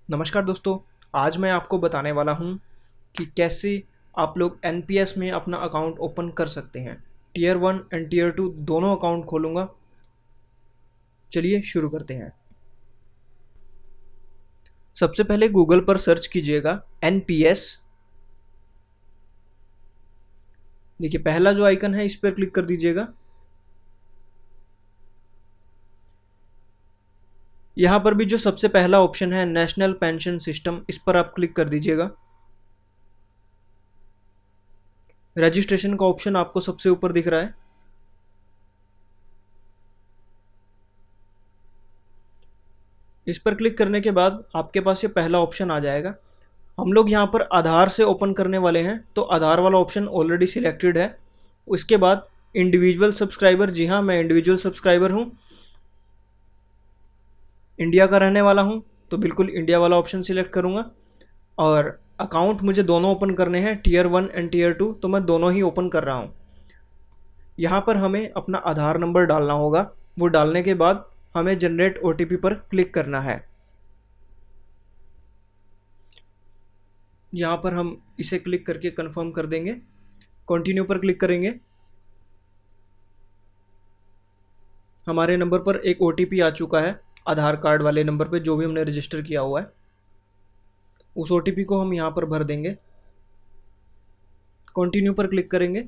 नमस्कार दोस्तों। आज मैं आपको बताने वाला हूं कि कैसे आप लोग एनपीएस में अपना अकाउंट ओपन कर सकते हैं। टीयर 1 एंड टीयर 2 दोनों अकाउंट खोलूंगा। चलिए शुरू करते हैं। सबसे पहले गूगल पर सर्च कीजिएगा एनपीएस। देखिए पहला जो आइकन है इस पर क्लिक कर दीजिएगा। यहाँ पर भी जो सबसे पहला ऑप्शन है नेशनल पेंशन सिस्टम, इस पर आप क्लिक कर दीजिएगा। रजिस्ट्रेशन का ऑप्शन आपको सबसे ऊपर दिख रहा है। इस पर क्लिक करने के बाद आपके पास ये पहला ऑप्शन आ जाएगा। हम लोग यहाँ पर आधार से ओपन करने वाले हैं तो आधार वाला ऑप्शन ऑलरेडी सिलेक्टेड है। उसके बाद इंडिविजुअल सब्सक्राइबर, जी हाँ मैं इंडिविजुअल सब्सक्राइबर हूँ, इंडिया का रहने वाला हूँ तो बिल्कुल इंडिया वाला ऑप्शन सिलेक्ट करूँगा। और अकाउंट मुझे दोनों ओपन करने हैं, टीयर 1 एंड टीयर 2, तो मैं दोनों ही ओपन कर रहा हूँ। यहाँ पर हमें अपना आधार नंबर डालना होगा। वो डालने के बाद हमें जनरेट ओटीपी पर क्लिक करना है। यहाँ पर हम इसे क्लिक करके कंफर्म कर देंगे। कंटिन्यू पर क्लिक करेंगे। हमारे नंबर पर एक ओटीपी आ चुका है, आधार कार्ड वाले नंबर पे जो भी हमने रजिस्टर किया हुआ है। उस ओटीपी को हम यहाँ पर भर देंगे। कंटिन्यू पर क्लिक करेंगे।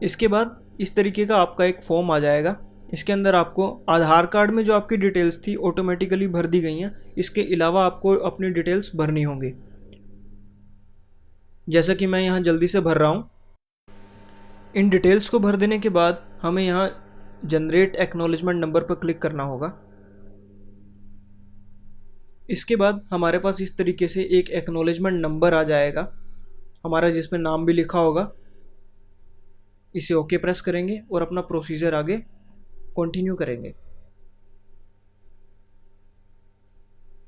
इसके बाद इस तरीके का आपका एक फॉर्म आ जाएगा। इसके अंदर आपको आधार कार्ड में जो आपकी डिटेल्स थी ऑटोमेटिकली भर दी गई हैं। इसके अलावा आपको अपनी डिटेल्स भरनी होंगी, जैसा कि मैं यहाँ जल्दी से भर रहा हूँ। इन डिटेल्स को भर देने के बाद हमें यहाँ जनरेट एक्नॉलेजमेंट नंबर पर क्लिक करना होगा। इसके बाद हमारे पास इस तरीके से एक एक्नॉलेजमेंट नंबर आ जाएगा हमारा, जिसमें नाम भी लिखा होगा। इसे ओके प्रेस करेंगे और अपना प्रोसीजर आगे कंटिन्यू करेंगे।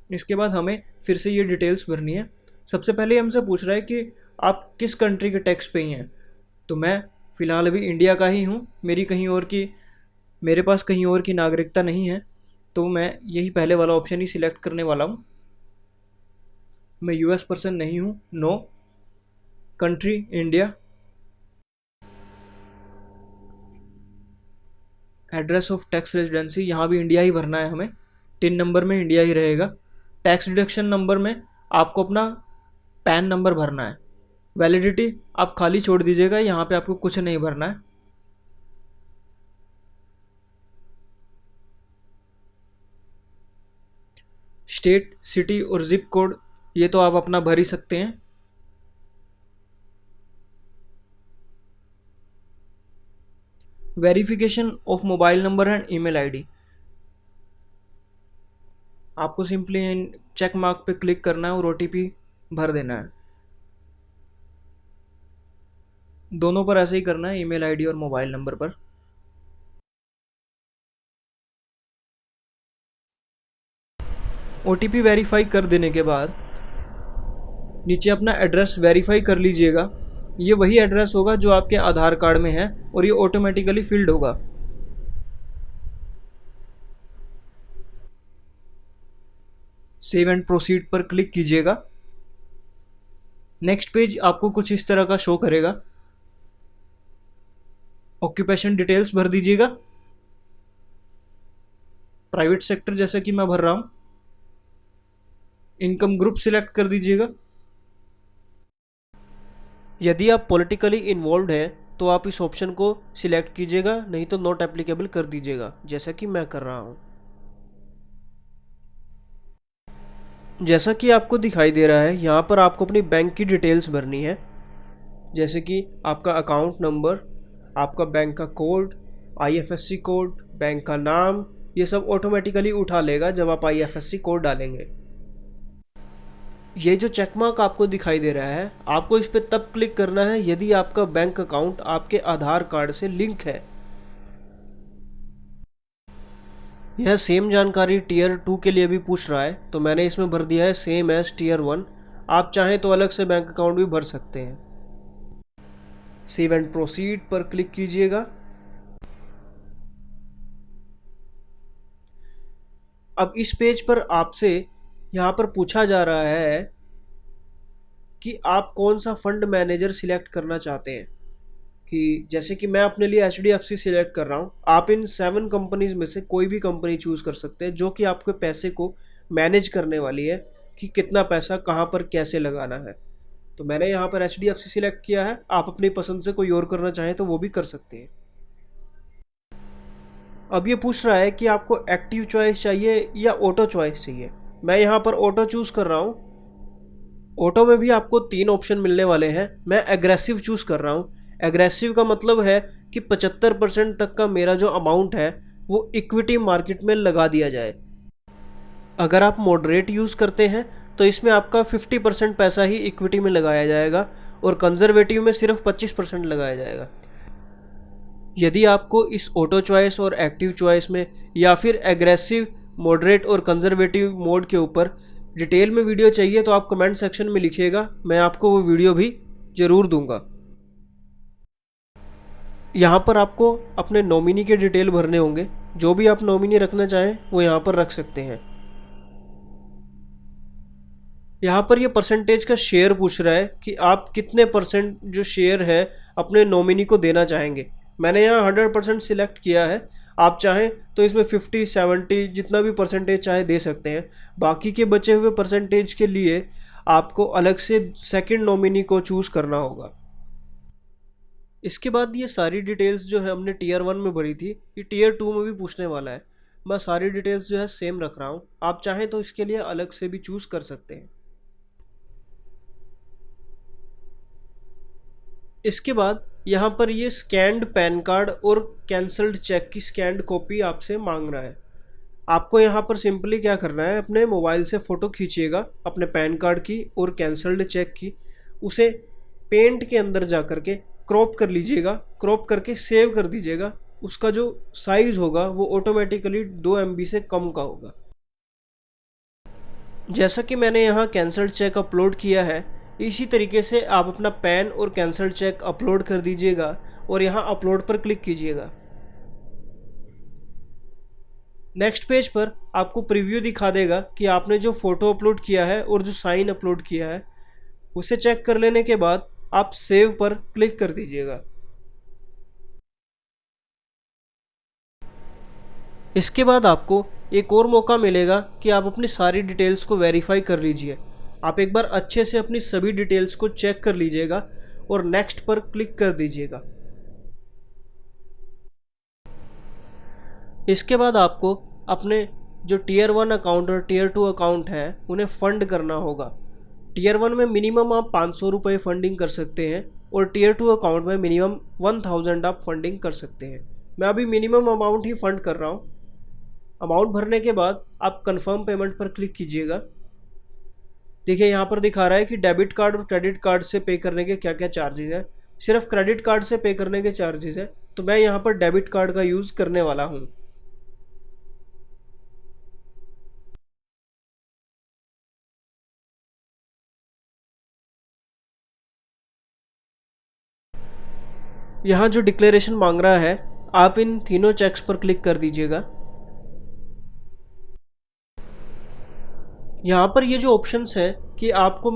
इसके बाद हमें फिर से ये डिटेल्स भरनी है। सबसे पहले हमसे पूछ रहा है कि आप किस कंट्री के टैक्स पे ही हैं। तो मैं फ़िलहाल अभी इंडिया का ही हूँ, मेरे पास कहीं और की नागरिकता नहीं है, तो मैं यही पहले वाला ऑप्शन ही सिलेक्ट करने वाला हूँ। मैं यूएस पर्सन नहीं हूँ, no. Country India. Address of tax residency, यहाँ भी इंडिया ही भरना है हमें। टिन नंबर में इंडिया ही रहेगा। टैक्स डिडक्शन नंबर में आपको अपना पैन नंबर भरना है। वैलिडिटी आप खाली छोड़ दीजिएगा, यहाँ पे आपको कुछ नहीं भरना है। स्टेट, सिटी और जिप कोड ये तो आप अपना भर ही सकते हैं। Verification of mobile number and email ID, आपको सिंपली चेक मार्क पे क्लिक करना है और ओटीपी भर देना है। दोनों पर ऐसे ही करना है, ईमेल आईडी और मोबाइल नंबर पर। ओटीपी वेरीफाई कर देने के बाद नीचे अपना एड्रेस वेरीफाई कर लीजिएगा। ये वही एड्रेस होगा जो आपके आधार कार्ड में है और ये ऑटोमेटिकली फिल्ड होगा। सेव एंड प्रोसीड पर क्लिक कीजिएगा। नेक्स्ट पेज आपको कुछ इस तरह का शो करेगा। ऑक्यूपेशन डिटेल्स भर दीजिएगा। प्राइवेट सेक्टर जैसा कि मैं भर रहा हूं। इनकम ग्रुप सिलेक्ट कर दीजिएगा। यदि आप पॉलिटिकली इन्वॉल्व हैं तो आप इस ऑप्शन को सिलेक्ट कीजिएगा, नहीं तो नॉट एप्लीकेबल कर दीजिएगा, जैसा कि मैं कर रहा हूं। जैसा कि आपको दिखाई दे रहा है, यहाँ पर आपको अपनी बैंक की डिटेल्स भरनी है, जैसे कि आपका अकाउंट नंबर, आपका बैंक का कोड, आईएफएससी कोड, बैंक का नाम, ये सब ऑटोमेटिकली उठा लेगा जब आप आईएफएससी कोड डालेंगे। ये जो चेक मार्क आपको दिखाई दे रहा है, आपको इस पर तब क्लिक करना है यदि आपका बैंक अकाउंट आपके आधार कार्ड से लिंक है। यह सेम जानकारी टीयर 2 के लिए भी पूछ रहा है, तो मैंने इसमें भर दिया है सेम एज टीयर 1। आप चाहें तो अलग से बैंक अकाउंट भी भर सकते हैं। सेव एंड प्रोसीड पर क्लिक कीजिएगा। अब इस पेज पर आपसे यहाँ पर पूछा जा रहा है कि आप कौन सा फंड मैनेजर सिलेक्ट करना चाहते हैं। कि जैसे कि मैं अपने लिए HDFC सिलेक्ट कर रहा हूँ, आप इन 7 कंपनीज में से कोई भी कंपनी चूज़ कर सकते हैं जो कि आपके पैसे को मैनेज करने वाली है कि कितना पैसा कहाँ पर कैसे लगाना है। तो मैंने यहाँ पर HDFC सिलेक्ट किया है, आप अपनी पसंद से कोई और करना चाहें तो वो भी कर सकते हैं। अब ये पूछ रहा है कि आपको एक्टिव चॉइस चाहिए या ऑटो चॉइस चाहिए। मैं यहाँ पर ऑटो चूज़ कर रहा हूँ। ऑटो में भी आपको 3 ऑप्शन मिलने वाले हैं। मैं एग्रेसिव चूज़ कर रहा हूँ। एग्रेसिव का मतलब है कि 75% तक का मेरा जो अमाउंट है वो इक्विटी मार्केट में लगा दिया जाए। अगर आप मॉडरेट यूज़ करते हैं तो इसमें आपका 50% पैसा ही इक्विटी में लगाया जाएगा और कंजर्वेटिव में सिर्फ 25% लगाया जाएगा। यदि आपको इस ऑटो चॉइस और एक्टिव चॉइस में या फिर एग्रेसिव, मॉडरेट और कंजर्वेटिव मोड के ऊपर डिटेल में वीडियो चाहिए तो आप कमेंट सेक्शन में लिखिएगा, मैं आपको वो वीडियो भी ज़रूर दूंगा। यहाँ पर आपको अपने नॉमिनी के डिटेल भरने होंगे। जो भी आप नॉमिनी रखना चाहें वो यहाँ पर रख सकते हैं। यहाँ पर ये परसेंटेज का शेयर पूछ रहा है कि आप कितने परसेंट जो शेयर है अपने नॉमिनी को देना चाहेंगे। मैंने यहाँ 100% सिलेक्ट किया है। आप चाहें तो इसमें 50, 70 जितना भी परसेंटेज चाहे दे सकते हैं। बाकी के बचे हुए परसेंटेज के लिए आपको अलग से सेकंड नॉमिनी को चूज़ करना होगा। इसके बाद ये सारी डिटेल्स जो है हमने टीयर 1 में भरी थी, ये टीयर 2 में भी पूछने वाला है। मैं सारी डिटेल्स जो है सेम रख रहा हूँ, आप चाहें तो इसके लिए अलग से भी चूज़ कर सकते हैं। इसके बाद यहाँ पर ये स्कैन्ड पैन कार्ड और कैंसल्ड चेक की स्कैन्ड कॉपी आपसे मांग रहा है। आपको यहाँ पर सिंपली क्या करना है, अपने मोबाइल से फ़ोटो खींचिएगा अपने पैन कार्ड की और कैंसल्ड चेक की, उसे पेंट के अंदर जा कर के क्रॉप कर लीजिएगा, क्रॉप करके सेव कर दीजिएगा। उसका जो साइज़ होगा वो ऑटोमेटिकली 2 MB से कम का होगा। जैसा कि मैंने यहाँ कैंसल्ड चेक अपलोड किया है, इसी तरीके से आप अपना पैन और कैंसल्ड चेक अपलोड कर दीजिएगा और यहाँ अपलोड पर क्लिक कीजिएगा। नेक्स्ट पेज पर आपको प्रीव्यू दिखा देगा कि आपने जो फ़ोटो अपलोड किया है और जो साइन अपलोड किया है उसे चेक कर लेने के बाद आप सेव पर क्लिक कर दीजिएगा। इसके बाद आपको एक और मौका मिलेगा कि आप अपनी सारी डिटेल्स को वेरीफाई कर लीजिए। आप एक बार अच्छे से अपनी सभी डिटेल्स को चेक कर लीजिएगा और नेक्स्ट पर क्लिक कर दीजिएगा। इसके बाद आपको अपने जो टीयर 1 अकाउंट और टीयर 2 अकाउंट है उन्हें फ़ंड करना होगा। टीयर 1 में मिनिमम आप 500 रुपये फ़ंडिंग कर सकते हैं और टीयर 2 अकाउंट में मिनिमम 1000 आप फंडिंग कर सकते हैं। मैं अभी मिनिमम अमाउंट ही फ़ंड कर रहा हूँ। अमाउंट भरने के बाद आप कंफर्म पेमेंट पर क्लिक कीजिएगा। देखिए यहाँ पर दिखा रहा है कि डेबिट कार्ड और क्रेडिट कार्ड से पे करने के क्या क्या चार्जेस हैं। सिर्फ क्रेडिट कार्ड से पे करने के चार्जेस हैं, तो मैं यहाँ पर डेबिट कार्ड का यूज़ करने वाला हूँ। यहाँ जो डिक्लेरेशन मांग रहा है आप इन तीनों चेक्स पर क्लिक कर दीजिएगा। यहाँ पर ये जो ऑप्शंस हैं कि आपको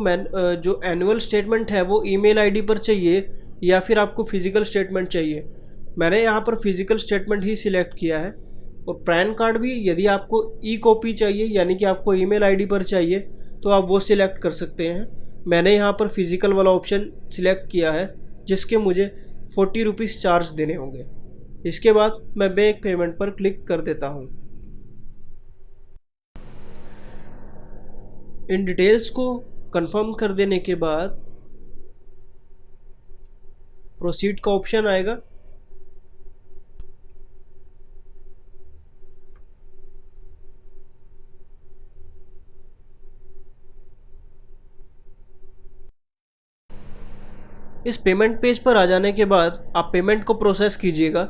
जो एनुअल स्टेटमेंट है वो ईमेल आईडी पर चाहिए या फिर आपको फिज़िकल स्टेटमेंट चाहिए। मैंने यहाँ पर फिज़िकल स्टेटमेंट ही सिलेक्ट किया है। और पैन कार्ड भी यदि आपको ई कॉपी चाहिए यानी कि आपको ईमेल आईडी पर चाहिए तो आप वो सिलेक्ट कर सकते हैं। मैंने यहाँ पर फिज़िकल वाला ऑप्शन सिलेक्ट किया है जिसके मुझे 40 रुपीज़ चार्ज देने होंगे। इसके बाद मैं बैंक पेमेंट पर क्लिक कर देता हूँ। इन डिटेल्स को कंफर्म कर देने के बाद प्रोसीड का ऑप्शन आएगा। इस पेमेंट पेज पर आ जाने के बाद आप पेमेंट को प्रोसेस कीजिएगा।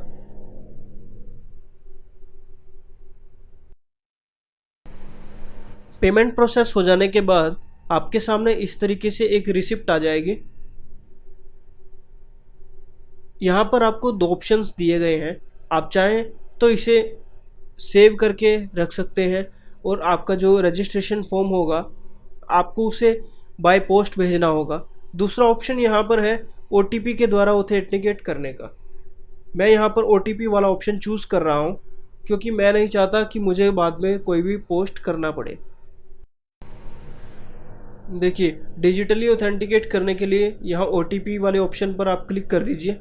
पेमेंट प्रोसेस हो जाने के बाद आपके सामने इस तरीके से एक रिसिप्ट आ जाएगी। यहाँ पर आपको 2 ऑप्शंस दिए गए हैं। आप चाहें तो इसे सेव करके रख सकते हैं और आपका जो रजिस्ट्रेशन फॉर्म होगा आपको उसे बाय पोस्ट भेजना होगा। दूसरा ऑप्शन यहाँ पर है OTP के द्वारा ऑथेंटिकेट करने का। मैं यहाँ पर OTP वाला ऑप्शन चूज़ कर रहा हूँ क्योंकि मैं नहीं चाहता कि मुझे बाद में कोई भी पोस्ट करना पड़े। देखिए, डिजिटली ऑथेंटिकेट करने के लिए यहाँ OTP वाले ऑप्शन पर आप क्लिक कर दीजिए।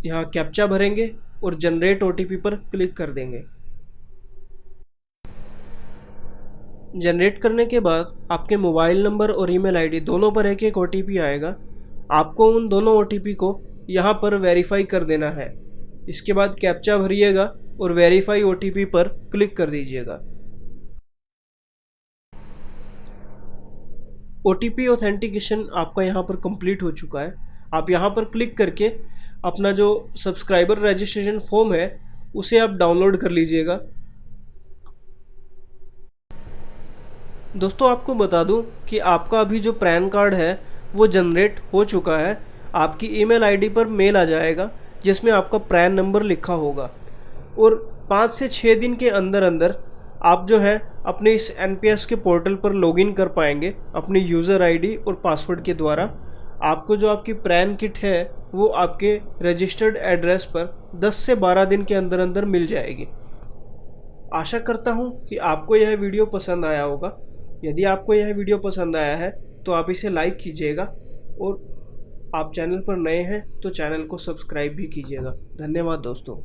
यहाँ कैप्चा भरेंगे और जनरेट OTP पर क्लिक कर देंगे। जनरेट करने के बाद आपके मोबाइल नंबर और ईमेल आईडी दोनों पर एक एक OTP आएगा। आपको उन दोनों OTP को यहाँ पर वेरीफाई कर देना है। इसके बाद कैप्चा भरिएगा और वेरीफाई OTP पर क्लिक कर दीजिएगा। OTP ऑथेंटिकेशन आपका यहाँ पर कंप्लीट हो चुका है। आप यहाँ पर क्लिक करके अपना जो सब्सक्राइबर रजिस्ट्रेशन फॉर्म है उसे आप डाउनलोड कर लीजिएगा। दोस्तों, आपको बता दूं कि आपका अभी जो पैन कार्ड है वो जनरेट हो चुका है। आपकी ईमेल आईडी पर मेल आ जाएगा जिसमें आपका पैन नंबर लिखा होगा और 5 से 6 दिन के अंदर अंदर आप जो है अपने इस NPS के पोर्टल पर लॉगिन कर पाएंगे अपनी यूज़र आईडी और पासवर्ड के द्वारा। आपको जो आपकी पैन किट है वो आपके रजिस्टर्ड एड्रेस पर 10 से 12 दिन के अंदर अंदर मिल जाएगी। आशा करता हूँ कि आपको यह वीडियो पसंद आया होगा। यदि आपको यह वीडियो पसंद आया है तो आप इसे लाइक कीजिएगा और आप चैनल पर नए हैं तो चैनल को सब्सक्राइब भी कीजिएगा। धन्यवाद दोस्तों।